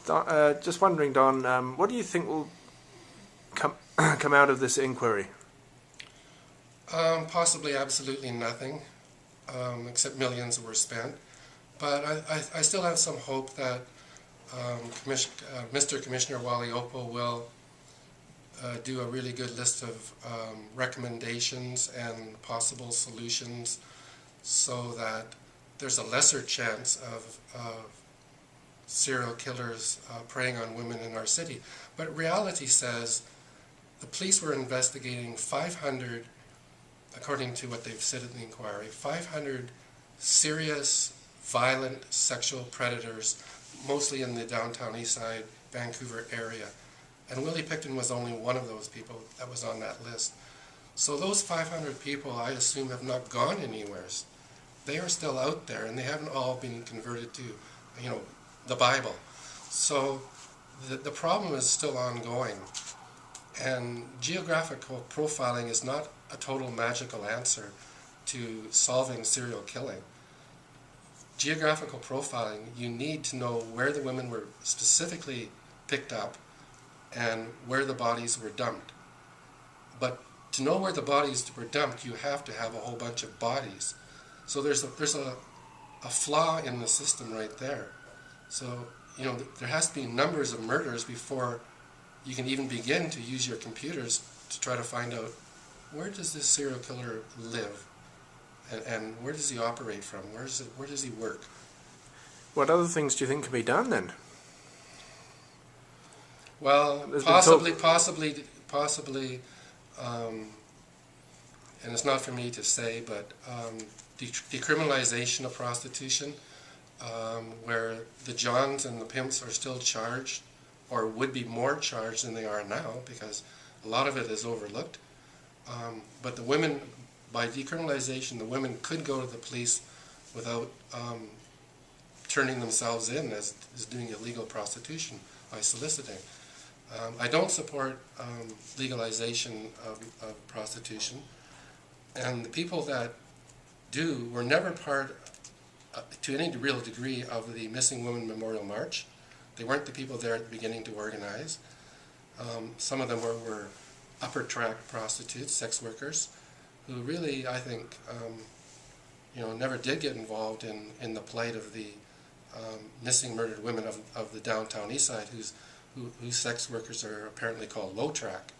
Just wondering, Don, what do you think will come out of this inquiry? Possibly absolutely nothing, except millions were spent. But I still have some hope that Mr. Commissioner Wally Opo will do a really good list of recommendations and possible solutions so that there's a lesser chance of serial killers preying on women in our city. But reality says the police were investigating 500, according to what they've said in the inquiry, 500 serious, violent sexual predators, mostly in the downtown east side, Vancouver area. And Willie Pickton was only one of those people that was on that list. So those 500 people, I assume, have not gone anywhere. They are still out there, and they haven't all been converted to, the Bible. So the problem is still ongoing. And geographical profiling is not a total magical answer to solving serial killing. Geographical profiling, you need to know where the women were specifically picked up and where the bodies were dumped. But to know where the bodies were dumped, you have to have a whole bunch of bodies. So there's a flaw in the system right there. So, there has to be numbers of murders before you can even begin to use your computers to try to find out where does this serial killer live and where does he operate from, where does he work. What other things do you think can be done then? Well, possibly, and it's not for me to say, but decriminalization of prostitution, where the Johns and the pimps are still charged, or would be more charged than they are now, because a lot of it is overlooked. But the women, by decriminalization, the women could go to the police without turning themselves in as doing illegal prostitution by soliciting. I don't support legalization of prostitution, and the people that do were never part, to any real degree, of the Missing Women Memorial March. They weren't the people there at the beginning to organize. Some of them were upper track prostitutes, sex workers, who really, I think, never did get involved in the plight of the missing, murdered women of the downtown east side, whose sex workers are apparently called low track.